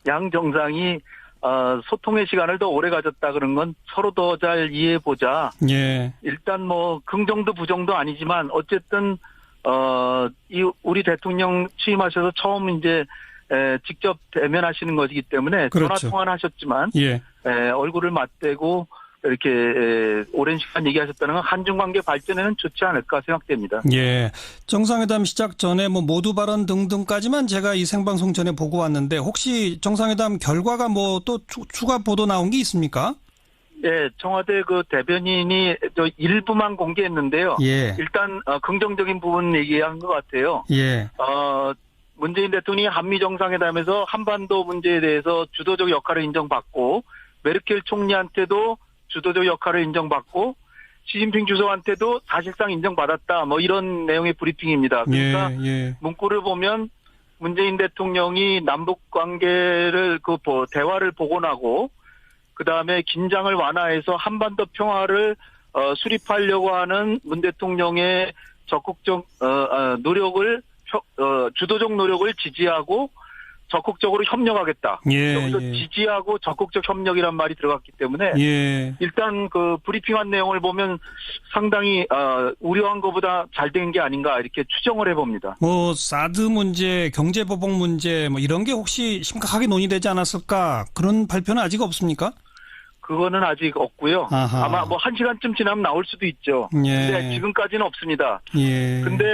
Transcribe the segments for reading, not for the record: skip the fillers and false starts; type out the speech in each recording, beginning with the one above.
양 정상이 소통의 시간을 더 오래 가졌다 그런 건 서로 더 잘 이해해보자. 예. 일단 뭐 긍정도 부정도 아니지만 어쨌든 우리 대통령 취임하셔서 처음 이제 직접 대면하시는 것이기 때문에 그렇죠. 전화 통화는 하셨지만 예. 얼굴을 맞대고 이렇게 오랜 시간 얘기하셨다는 건 한중 관계 발전에는 좋지 않을까 생각됩니다. 예. 정상회담 시작 전에 뭐 모두 발언 등등까지만 제가 이 생방송 전에 보고 왔는데 혹시 정상회담 결과가 뭐 또 추가 보도 나온 게 있습니까? 예, 청와대 그 대변인이 일부만 공개했는데요. 예. 일단 긍정적인 부분 얘기한 것 같아요. 예. 문재인 대통령이 한미 정상회담에서 한반도 문제에 대해서 주도적 역할을 인정받고 메르켈 총리한테도 주도적 역할을 인정받고 시진핑 주석한테도 사실상 인정받았다. 뭐 이런 내용의 브리핑입니다. 그러니까 예. 문구를 보면 문재인 대통령이 남북 관계를 대화를 복원하고 그다음에 긴장을 완화해서 한반도 평화를 수립하려고 하는 문 대통령의 적극적 노력을 주도적 노력을 지지하고 적극적으로 협력하겠다. 예. 여기서 지지하고 적극적 협력이란 말이 들어갔기 때문에 예. 일단 그 브리핑한 내용을 보면 상당히 우려한 것보다 잘 된 게 아닌가 이렇게 추정을 해봅니다. 뭐 사드 문제, 경제보복 문제 뭐 이런 게 혹시 심각하게 논의되지 않았을까? 그런 발표는 아직 없습니까? 그거는 아직 없고요. 아하. 아마 뭐 1시간쯤 지나면 나올 수도 있죠. 예. 근데 지금까지는 없습니다. 예. 근데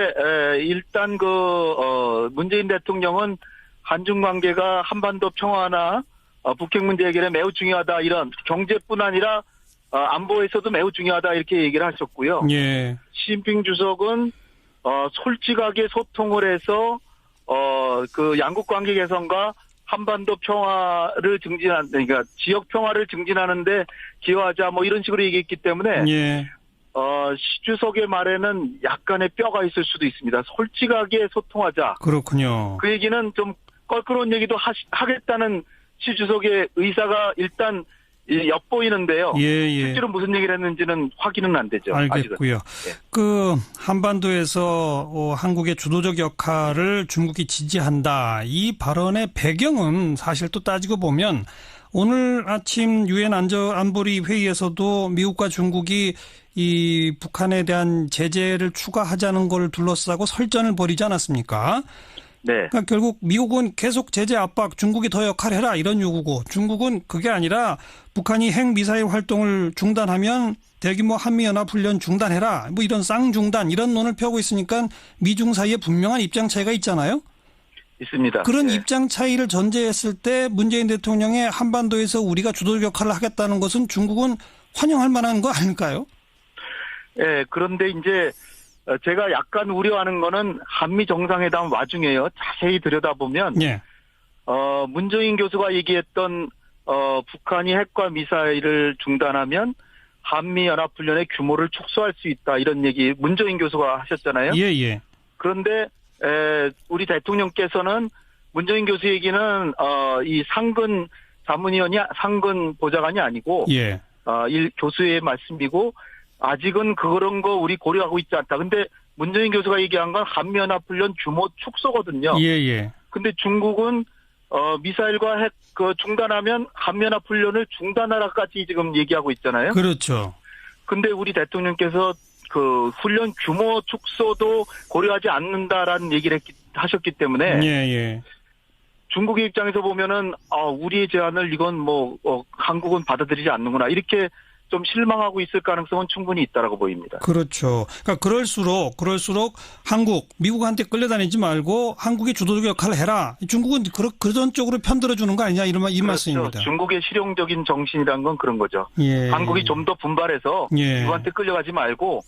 일단 문재인 대통령은 한중 관계가 한반도 평화나 북핵 문제 해결에 매우 중요하다. 이런 경제뿐 아니라 안보에서도 매우 중요하다. 이렇게 얘기를 하셨고요. 예. 시진핑 주석은 솔직하게 소통을 해서 그 양국 관계 개선과 한반도 평화를 그러니까 지역 평화를 증진하는데 기여하자 뭐 이런 식으로 얘기했기 때문에 예. 시 주석의 말에는 약간의 뼈가 있을 수도 있습니다. 솔직하게 소통하자. 그렇군요. 그 얘기는 좀 껄끄러운 얘기도 하겠다는 시 주석의 의사가 일단 엿보이는데요. 예. 실제로 무슨 얘기를 했는지는 확인은 안 되죠. 알겠고요. 예. 그 한반도에서 한국의 주도적 역할을 중국이 지지한다. 이 발언의 배경은 사실 또 따지고 보면 오늘 아침 유엔 안보리 회의에서도 미국과 중국이 이 북한에 대한 제재를 추가하자는 걸 둘러싸고 설전을 벌이지 않았습니까? 네. 그러니까 결국 미국은 계속 제재 압박, 중국이 더 역할해라 이런 요구고 중국은 그게 아니라 북한이 핵미사일 활동을 중단하면 대규모 한미연합훈련 중단해라. 뭐 이런 쌍중단 이런 논을 펴고 있으니까 미중 사이에 분명한 입장 차이가 있잖아요. 있습니다. 그런 네. 입장 차이를 전제했을 때 문재인 대통령의 한반도에서 우리가 주도적 역할을 하겠다는 것은 중국은 환영할 만한 거 아닐까요? 네. 그런데 이제 제가 약간 우려하는 거는 한미 정상회담 와중에요. 자세히 들여다보면 예. 문정인 교수가 얘기했던 북한이 핵과 미사일을 중단하면 한미 연합훈련의 규모를 축소할 수 있다 이런 얘기 문정인 교수가 하셨잖아요. 예. 그런데 우리 대통령께서는 문정인 교수 얘기는 이 상근 상근 보좌관이 아니고 예. 이 교수의 말씀이고 아직은 그런 거 우리 고려하고 있지 않다. 근데 문정인 교수가 얘기한 건 한미연합훈련 규모 축소거든요. 예. 근데 중국은 미사일과 핵 중단하면 한미연합훈련을 중단하라까지 지금 얘기하고 있잖아요. 그렇죠. 근데 우리 대통령께서 그 훈련 규모 축소도 고려하지 않는다라는 얘기를 하셨기 때문에 예. 중국의 입장에서 보면은 우리의 제안을 이건 한국은 받아들이지 않는구나 이렇게 좀 실망하고 있을 가능성은 충분히 있다라고 보입니다. 그렇죠. 그러니까 그럴수록 미국한테 끌려다니지 말고 한국이 주도적 역할을 해라. 중국은 그런 쪽으로 편들어 주는 거 아니냐 이 그렇죠. 말씀입니다. 중국의 실용적인 정신이란 건 그런 거죠. 예. 한국이 좀 더 분발해서 미국한테 끌려가지 말고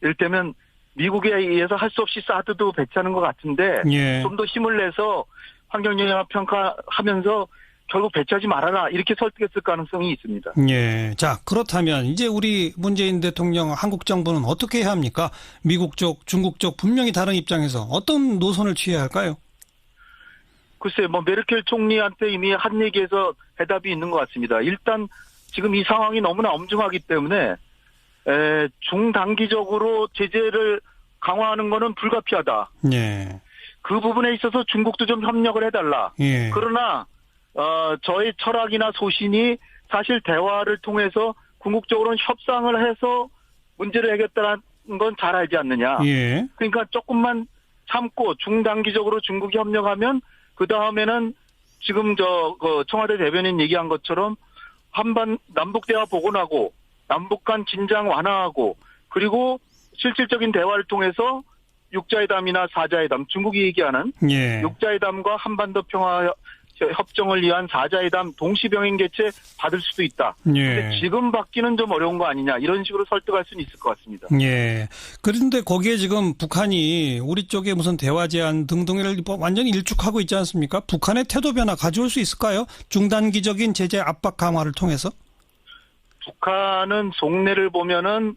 이를테면 미국에 의해서 할 수 없이 사드도 배치하는 것 같은데 좀 더 힘을 내서 환경영향 평가하면서 결국 배치하지 말아라 이렇게 설득했을 가능성이 있습니다. 예. 자, 그렇다면 이제 우리 문재인 대통령 한국 정부는 어떻게 해야 합니까? 미국 쪽, 중국 쪽 분명히 다른 입장에서 어떤 노선을 취해야 할까요? 글쎄 메르켈 총리한테 이미 한 얘기에서 해답이 있는 것 같습니다. 일단 지금 이 상황이 너무나 엄중하기 때문에 중단기적으로 제재를 강화하는 거는 불가피하다. 예. 그 부분에 있어서 중국도 좀 협력을 해달라. 예. 그러나 저의 철학이나 소신이 사실 대화를 통해서 궁극적으로는 협상을 해서 문제를 해결했다는 건 잘 알지 않느냐. 예. 그러니까 조금만 참고 중단기적으로 중국이 협력하면 그 다음에는 지금 청와대 대변인 얘기한 것처럼 남북 대화 복원하고 남북 간 긴장 완화하고 그리고 실질적인 대화를 통해서 6자회담이나 4자회담 중국이 얘기하는 예. 6자회담과 한반도 평화 협정을 위한 4자회담 동시 병행 개최 받을 수도 있다. 예. 근데 지금 받기는 좀 어려운 거 아니냐 이런 식으로 설득할 수는 있을 것 같습니다. 예. 그런데 거기에 지금 북한이 우리 쪽에 무슨 대화 제안 등등을 완전히 일축하고 있지 않습니까? 북한의 태도 변화 가져올 수 있을까요? 중단기적인 제재 압박 강화를 통해서? 북한은 속내를 보면은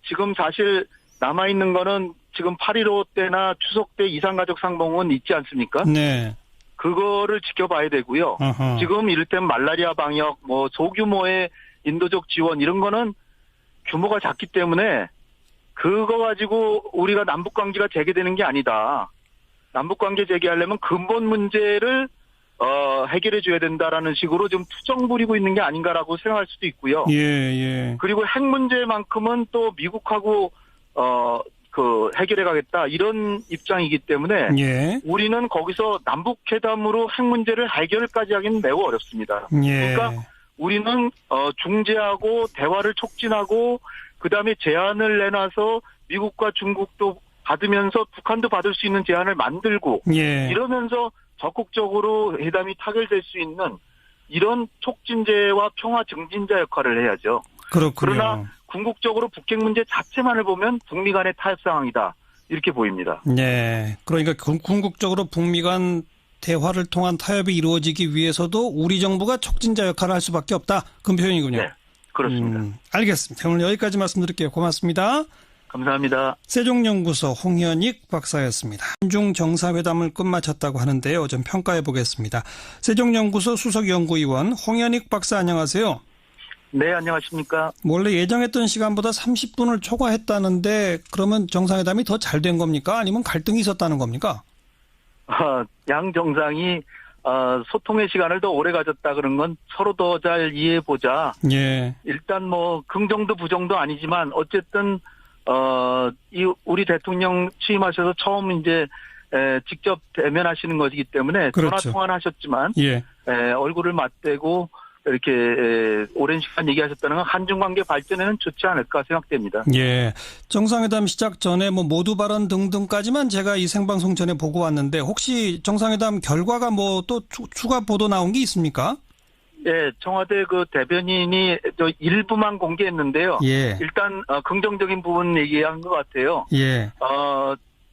지금 사실 남아 있는 거는 지금 8.15 때나 추석 때 이산가족 상봉은 있지 않습니까? 네. 그거를 지켜봐야 되고요. 어허. 지금 이를테면 말라리아 방역, 소규모의 인도적 지원 이런 거는 규모가 작기 때문에 그거 가지고 우리가 남북관계가 재개되는 게 아니다. 남북관계 재개하려면 근본 문제를 해결해 줘야 된다라는 식으로 좀 투정 부리고 있는 게 아닌가라고 생각할 수도 있고요. 예, 예. 그리고 핵 문제만큼은 또 미국하고 해결해 가겠다 이런 입장이기 때문에 예. 우리는 거기서 남북회담으로 핵 문제를 해결까지 하기는 매우 어렵습니다. 예. 그러니까 우리는 중재하고 대화를 촉진하고 그다음에 제안을 내놔서 미국과 중국도 받으면서 북한도 받을 수 있는 제안을 만들고 예. 이러면서 적극적으로 회담이 타결될 수 있는 이런 촉진제와 평화 증진자 역할을 해야죠. 그렇군요. 그러나 궁극적으로 북핵 문제 자체만을 보면 북미 간의 타협 상황이다. 이렇게 보입니다. 네. 그러니까 궁극적으로 북미 간 대화를 통한 타협이 이루어지기 위해서도 우리 정부가 촉진자 역할을 할 수밖에 없다. 그런 표현이군요. 네. 그렇습니다. 알겠습니다. 오늘 여기까지 말씀드릴게요. 고맙습니다. 감사합니다. 세종연구소 홍현익 박사였습니다. 한중 정상회담을 끝마쳤다고 하는데요. 좀 평가해 보겠습니다. 세종연구소 수석연구위원 홍현익 박사 안녕하세요. 네, 안녕하십니까. 원래 예정했던 시간보다 30분을 초과했다는데 그러면 정상회담이 더 잘 된 겁니까? 아니면 갈등이 있었다는 겁니까? 양 정상이 소통의 시간을 더 오래 가졌다 그런 건 서로 더 잘 이해해보자. 예. 일단 긍정도 부정도 아니지만 어쨌든 우리 대통령 취임하셔서 처음 이제 직접 대면하시는 것이기 때문에 그렇죠. 전화 통화는 하셨지만 예. 얼굴을 맞대고 이렇게 오랜 시간 얘기하셨다는 건 한중 관계 발전에는 좋지 않을까 생각됩니다. 예. 정상회담 시작 전에 모두 발언 등등까지만 제가 이 생방송 전에 보고 왔는데 혹시 정상회담 결과가 또 추가 보도 나온 게 있습니까? 예, 청와대 대변인이 일부만 공개했는데요. 예. 일단 긍정적인 부분 얘기한 것 같아요. 예.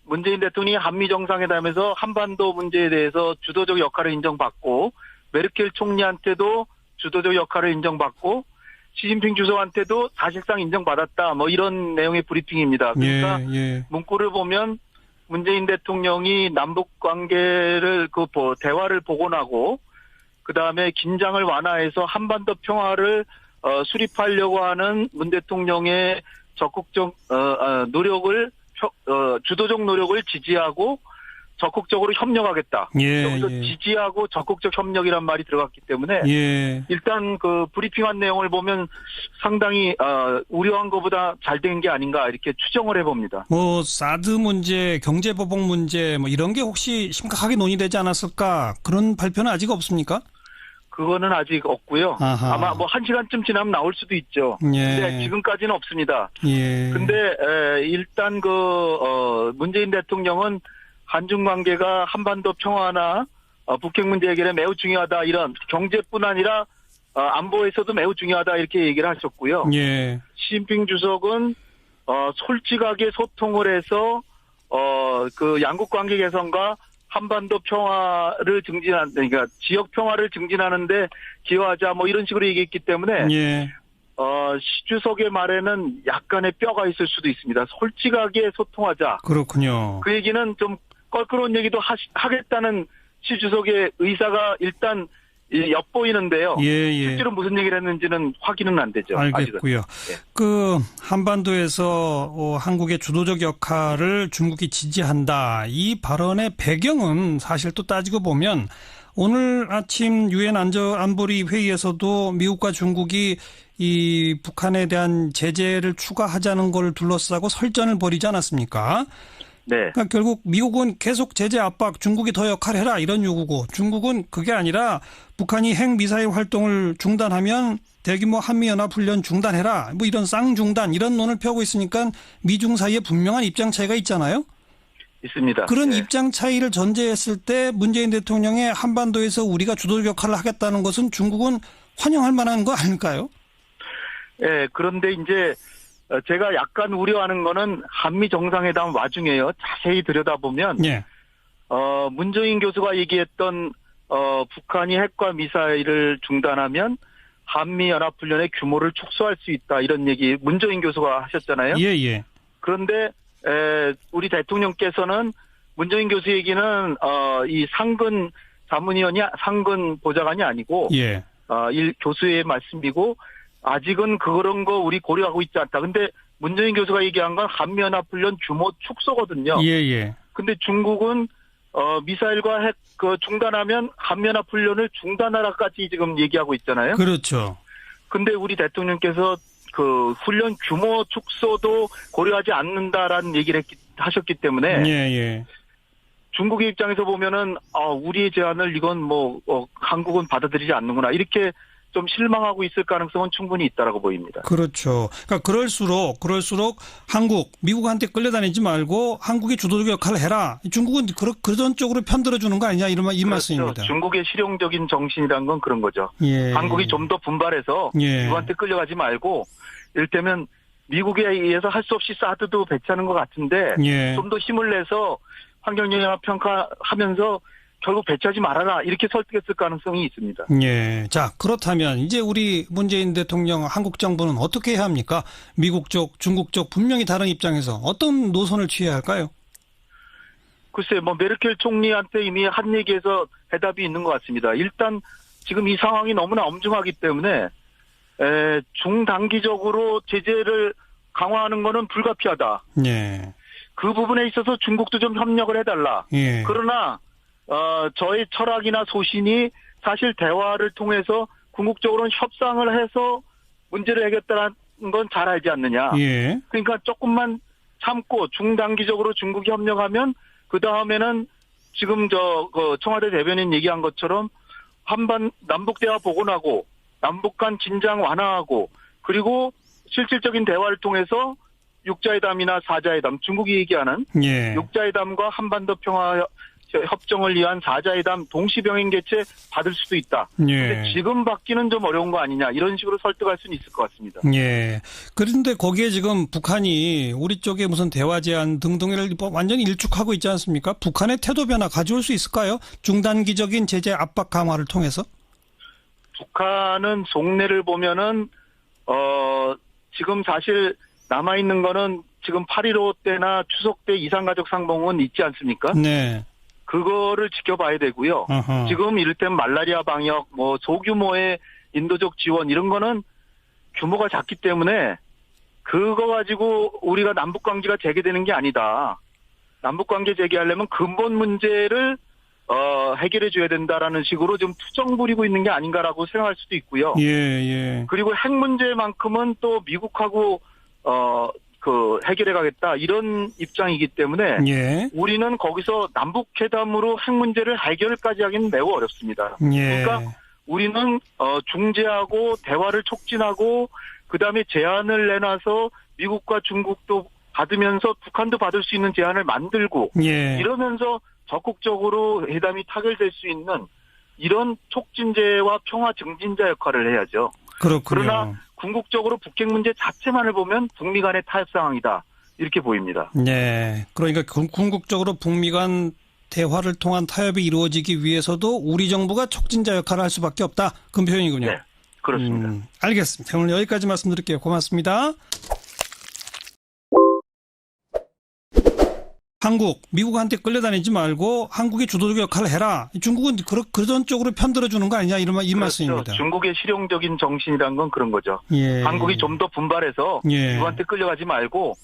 문재인 대통령이 한미 정상회담에서 한반도 문제에 대해서 주도적 역할을 인정받고 메르켈 총리한테도 주도적 역할을 인정받고 시진핑 주석한테도 사실상 인정받았다. 이런 내용의 브리핑입니다. 그러니까 예. 문구를 보면 문재인 대통령이 남북 관계를 대화를 복원하고 그다음에 긴장을 완화해서 한반도 평화를 수립하려고 하는 문 대통령의 적극적 노력을 주도적 노력을 지지하고 적극적으로 협력하겠다. 예. 여기서 지지하고 적극적 협력이란 말이 들어갔기 때문에 예. 일단 브리핑한 내용을 보면 상당히 우려한 것보다 잘 된 게 아닌가 이렇게 추정을 해봅니다. 사드 문제, 경제보복 문제 이런 게 혹시 심각하게 논의되지 않았을까? 그런 발표는 아직 없습니까? 그거는 아직 없고요. 아하. 아마 1시간쯤 지나면 나올 수도 있죠. 예. 근데 지금까지는 없습니다. 예. 근데 일단 문재인 대통령은 한중 관계가 한반도 평화나 북핵 문제 해결에 매우 중요하다. 이런 경제뿐 아니라 안보에서도 매우 중요하다. 이렇게 얘기를 하셨고요. 예. 시진핑 주석은 솔직하게 소통을 해서 양국 관계 개선과 한반도 평화를 그러니까 지역 평화를 증진하는데 기여하자 이런 식으로 얘기했기 때문에 예. 시 주석의 말에는 약간의 뼈가 있을 수도 있습니다. 솔직하게 소통하자. 그렇군요. 그 얘기는 좀 껄끄러운 얘기도 하겠다는 시 주석의 의사가 일단 엿보이는데요. 예. 실제로 무슨 얘기를 했는지는 확인은 안 되죠. 알겠고요. 아직은. 한반도에서 한국의 주도적 역할을 중국이 지지한다. 이 발언의 배경은 사실 또 따지고 보면 오늘 아침 유엔 안보리 회의에서도 미국과 중국이 이 북한에 대한 제재를 추가하자는 걸 둘러싸고 설전을 벌이지 않았습니까? 네. 그러니까 결국 미국은 계속 제재 압박, 중국이 더 역할해라 이런 요구고, 중국은 그게 아니라 북한이 핵 미사일 활동을 중단하면 대규모 한미연합훈련 중단해라, 뭐 이런 쌍중단 이런 논을 펴고 있으니까 미중 사이에 분명한 입장 차이가 있잖아요. 있습니다. 그런 네. 입장 차이를 전제했을 때 문재인 대통령의 한반도에서 우리가 주도적 역할을 하겠다는 것은 중국은 환영할 만한 거 아닐까요? 예, 그런데 이제 제가 약간 우려하는 거는 한미 정상회담 와중에요. 자세히 들여다보면 예. 문정인 교수가 얘기했던 북한이 핵과 미사일을 중단하면 한미 연합훈련의 규모를 축소할 수 있다 이런 얘기 문정인 교수가 하셨잖아요. 예, 예. 그런데 우리 대통령께서는 문정인 교수 얘기는 이 상근 자문위원이 상근 보좌관이 아니고 예. 이 교수의 말씀이고 아직은 그런 거 우리 고려하고 있지 않다. 근데 문정인 교수가 얘기한 건 한미연합훈련 규모 축소거든요. 예, 예. 근데 중국은 미사일과 핵 중단하면 한미연합훈련을 중단하라까지 지금 얘기하고 있잖아요. 그렇죠. 근데 우리 대통령께서 그 훈련 규모 축소도 고려하지 않는다라는 얘기를 하셨기 때문에 예, 예. 중국의 입장에서 보면은 우리의 제안을 이건 한국은 받아들이지 않는구나 이렇게 좀 실망하고 있을 가능성은 충분히 있다라고 보입니다. 그렇죠. 그러니까 그럴수록 한국, 미국한테 끌려다니지 말고 한국이 주도적 역할을 해라. 중국은 그런 쪽으로 편들어 주는 거 아니냐 이 그렇죠. 말씀입니다. 중국의 실용적인 정신이란 건 그런 거죠. 예. 한국이 좀 더 분발해서 예. 미국한테 끌려가지 말고 이를테면 미국에 의해서 할 수 없이 사드도 배치하는 것 같은데 예. 좀 더 힘을 내서 환경영향 평가하면서 결국 배치하지 말아라 이렇게 설득했을 가능성이 있습니다. 예. 자, 그렇다면 이제 우리 문재인 대통령 한국 정부는 어떻게 해야 합니까? 미국 쪽, 중국 쪽 분명히 다른 입장에서 어떤 노선을 취해야 할까요? 글쎄, 메르켈 총리한테 이미 한 얘기에서 해답이 있는 것 같습니다. 일단 지금 이 상황이 너무나 엄중하기 때문에 중단기적으로 제재를 강화하는 거는 불가피하다. 예. 그 부분에 있어서 중국도 좀 협력을 해달라. 예. 그러나 저의 철학이나 소신이 사실 대화를 통해서 궁극적으로는 협상을 해서 문제를 해결했다는 건 잘 알지 않느냐. 예. 그러니까 조금만 참고 중단기적으로 중국이 협력하면 그 다음에는 지금 청와대 대변인 얘기한 것처럼 남북 대화 복원하고 남북 간 긴장 완화하고 그리고 실질적인 대화를 통해서 6자회담이나 4자회담 중국이 얘기하는 예. 6자회담과 한반도 평화 협정을 위한 4자회담 동시 병행 개최 받을 수도 있다. 그런데 예. 지금 받기는 좀 어려운 거 아니냐 이런 식으로 설득할 수는 있을 것 같습니다. 예. 그런데 거기에 지금 북한이 우리 쪽에 무슨 대화 제안 등등을 완전히 일축하고 있지 않습니까? 북한의 태도 변화 가져올 수 있을까요? 중단기적인 제재 압박 강화를 통해서? 북한은 속내를 보면은 지금 사실 남아있는 거는 지금 8.15 때나 추석 때 이산가족 상봉은 있지 않습니까? 네. 그거를 지켜봐야 되고요. 어허. 지금 이를테면 말라리아 방역, 소규모의 인도적 지원 이런 거는 규모가 작기 때문에 그거 가지고 우리가 남북관계가 재개되는 게 아니다. 남북관계 재개하려면 근본 문제를 해결해 줘야 된다라는 식으로 좀 투정 부리고 있는 게 아닌가라고 생각할 수도 있고요. 예, 예. 그리고 핵 문제만큼은 또 미국하고 해결해 가겠다 이런 입장이기 때문에 예. 우리는 거기서 남북회담으로 핵 문제를 해결까지 하기는 매우 어렵습니다. 예. 그러니까 우리는 중재하고 대화를 촉진하고 그다음에 제안을 내놔서 미국과 중국도 받으면서 북한도 받을 수 있는 제안을 만들고 예. 이러면서 적극적으로 회담이 타결될 수 있는 이런 촉진제와 평화 증진자 역할을 해야죠. 그렇군요. 그러나 궁극적으로 북핵 문제 자체만을 보면 북미 간의 타협 상황이다. 이렇게 보입니다. 네. 그러니까 궁극적으로 북미 간 대화를 통한 타협이 이루어지기 위해서도 우리 정부가 촉진자 역할을 할 수밖에 없다. 그런 표현이군요. 네. 그렇습니다. 알겠습니다. 오늘 여기까지 말씀드릴게요. 고맙습니다. 한국, 미국한테 끌려다니지 말고 한국이 주도적 역할을 해라. 중국은 그런 쪽으로 편들어 주는 거 아니냐 이 그렇죠. 말씀입니다. 중국의 실용적인 정신이란 건 그런 거죠. 예. 한국이 좀 더 분발해서 예. 미국한테 끌려가지 말고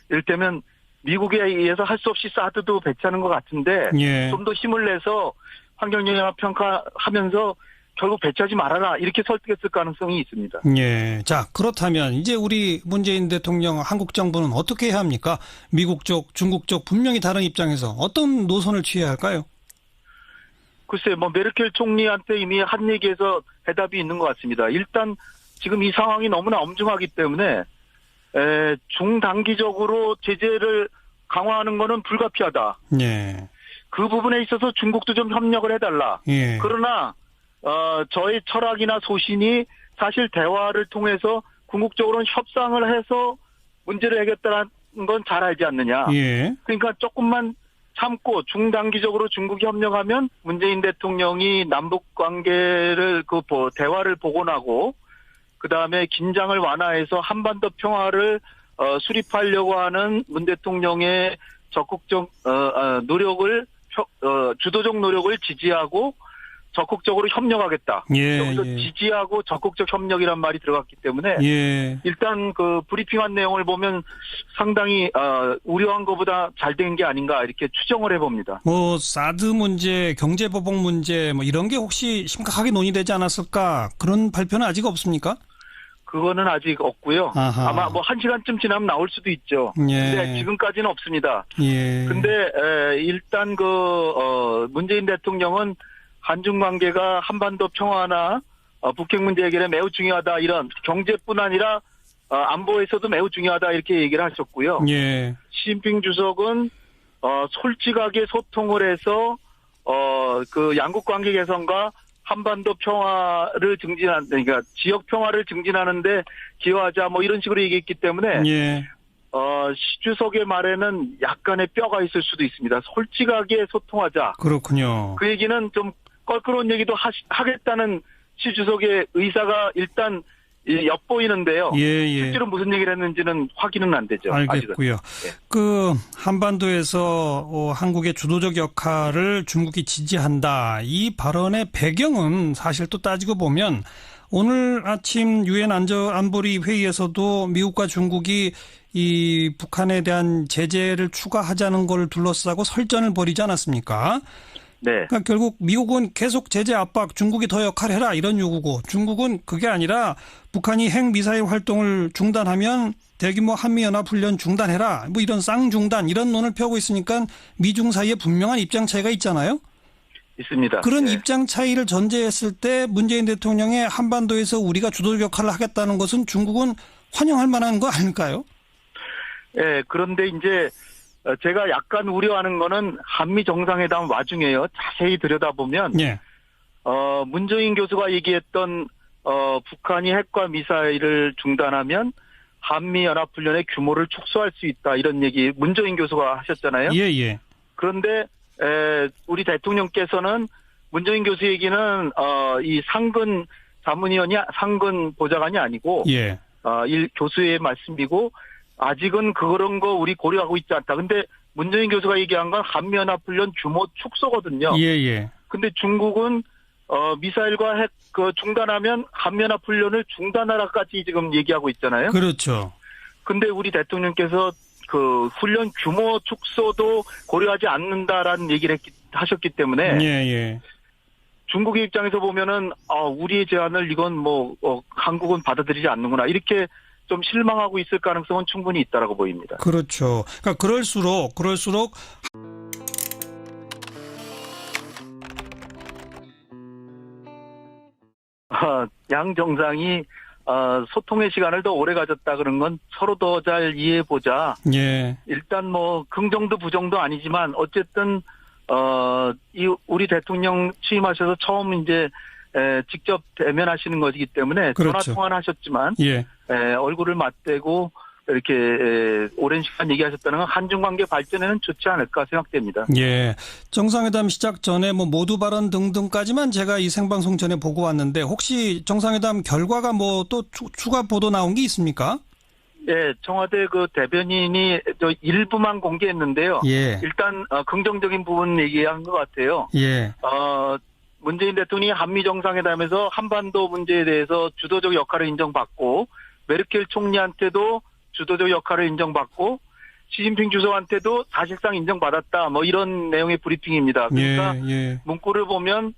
이를테면 미국에 의해서 할 수 없이 사드도 배치하는 것 같은데 예. 좀 더 힘을 내서 환경영향 평가하면서 결국 배치하지 말아라 이렇게 설득했을 가능성이 있습니다. 예. 자, 그렇다면 이제 우리 문재인 대통령 한국 정부는 어떻게 해야 합니까? 미국 쪽, 중국 쪽 분명히 다른 입장에서 어떤 노선을 취해야 할까요? 글쎄, 메르켈 총리한테 이미 한 얘기에서 해답이 있는 것 같습니다. 일단 지금 이 상황이 너무나 엄중하기 때문에 중단기적으로 제재를 강화하는 것은 불가피하다. 예. 그 부분에 있어서 중국도 좀 협력을 해달라. 예. 그러나 저의 철학이나 소신이 사실 대화를 통해서 궁극적으로는 협상을 해서 문제를 해결했다는 건 잘 알지 않느냐. 예. 그러니까 조금만 참고 중단기적으로 중국이 협력하면 문재인 대통령이 남북 관계를 대화를 복원하고 그다음에 긴장을 완화해서 한반도 평화를 수립하려고 하는 문 대통령의 적극적 노력을 주도적 노력을 지지하고 적극적으로 협력하겠다. 예, 여기서 예. 지지하고 적극적 협력이란 말이 들어갔기 때문에 예. 일단 그 브리핑한 내용을 보면 상당히 우려한 것보다 잘 된 게 아닌가 이렇게 추정을 해봅니다. 사드 문제, 경제보복 문제 이런 게 혹시 심각하게 논의되지 않았을까? 그런 발표는 아직 없습니까? 그거는 아직 없고요. 아하. 아마 1시간쯤 지나면 나올 수도 있죠. 예. 근데 지금까지는 없습니다. 예. 근데 일단 문재인 대통령은 한중 관계가 한반도 평화나 북핵 문제 해결에 매우 중요하다. 이런 경제뿐 아니라 안보에서도 매우 중요하다. 이렇게 얘기를 하셨고요. 예. 시진핑 주석은 솔직하게 소통을 해서 그 양국 관계 개선과 한반도 평화를 그러니까 지역 평화를 증진하는데 기여하자 이런 식으로 얘기했기 때문에 예. 시 주석의 말에는 약간의 뼈가 있을 수도 있습니다. 솔직하게 소통하자. 그렇군요. 그 얘기는 좀 껄끄러운 얘기도 하겠다는 시 주석의 의사가 일단 엿보이는데요. 예. 실제로 무슨 얘기를 했는지는 확인은 안 되죠. 알겠고요. 아직은. 그 한반도에서 한국의 주도적 역할을 중국이 지지한다. 이 발언의 배경은 사실 또 따지고 보면 오늘 아침 유엔 안보리 회의에서도 미국과 중국이 이 북한에 대한 제재를 추가하자는 걸 둘러싸고 설전을 벌이지 않았습니까? 네. 그러니까 결국 미국은 계속 제재 압박, 중국이 더 역할해라 이런 요구고 중국은 그게 아니라 북한이 핵미사일 활동을 중단하면 대규모 한미연합훈련 중단해라. 이런 쌍중단 이런 논을 펴고 있으니까 미중 사이에 분명한 입장 차이가 있잖아요. 있습니다. 그런 네. 입장 차이를 전제했을 때 문재인 대통령의 한반도에서 우리가 주도적 역할을 하겠다는 것은 중국은 환영할 만한 거 아닐까요? 네. 그런데 이제 제가 약간 우려하는 거는 한미 정상회담 와중에요. 자세히 들여다보면 예. 문정인 교수가 얘기했던 북한이 핵과 미사일을 중단하면 한미 연합훈련의 규모를 축소할 수 있다 이런 얘기 문정인 교수가 하셨잖아요. 예. 그런데 우리 대통령께서는 문정인 교수 얘기는 이 상근 자문위원이 상근 보좌관이 아니고 예. 이 교수의 말씀이고 아직은 그런 거 우리 고려하고 있지 않다. 근데 문정인 교수가 얘기한 건 한미연합훈련 규모 축소거든요. 예. 근데 중국은 미사일과 핵 중단하면 한미연합훈련을 중단하라까지 지금 얘기하고 있잖아요. 그렇죠. 근데 우리 대통령께서 그 훈련 규모 축소도 고려하지 않는다라는 얘기를 하셨기 때문에 예. 중국의 입장에서 보면은 우리의 제안을 이건 한국은 받아들이지 않는구나 이렇게 좀 실망하고 있을 가능성은 충분히 있다라고 보입니다. 그렇죠. 그러니까 그럴수록 양 정상이 소통의 시간을 더 오래 가졌다 그런 건 서로 더 잘 이해해보자. 예. 일단 긍정도 부정도 아니지만 어쨌든 우리 대통령 취임하셔서 처음 이제 직접 대면하시는 것이기 때문에 그렇죠. 전화 통화는 하셨지만 예. 얼굴을 맞대고 이렇게 오랜 시간 얘기하셨다는 건 한중 관계 발전에는 좋지 않을까 생각됩니다. 예. 정상회담 시작 전에 모두 발언 등등까지만 제가 이 생방송 전에 보고 왔는데 혹시 정상회담 결과가 또 추가 보도 나온 게 있습니까? 예, 청와대 그 대변인이 일부만 공개했는데요. 예. 일단 긍정적인 부분 얘기한 것 같아요. 예. 문재인 대통령이 한미 정상회담에서 한반도 문제에 대해서 주도적 역할을 인정받고 메르켈 총리한테도 주도적 역할을 인정받고 시진핑 주석한테도 사실상 인정받았다. 뭐 이런 내용의 브리핑입니다. 그러니까 예. 문구를 보면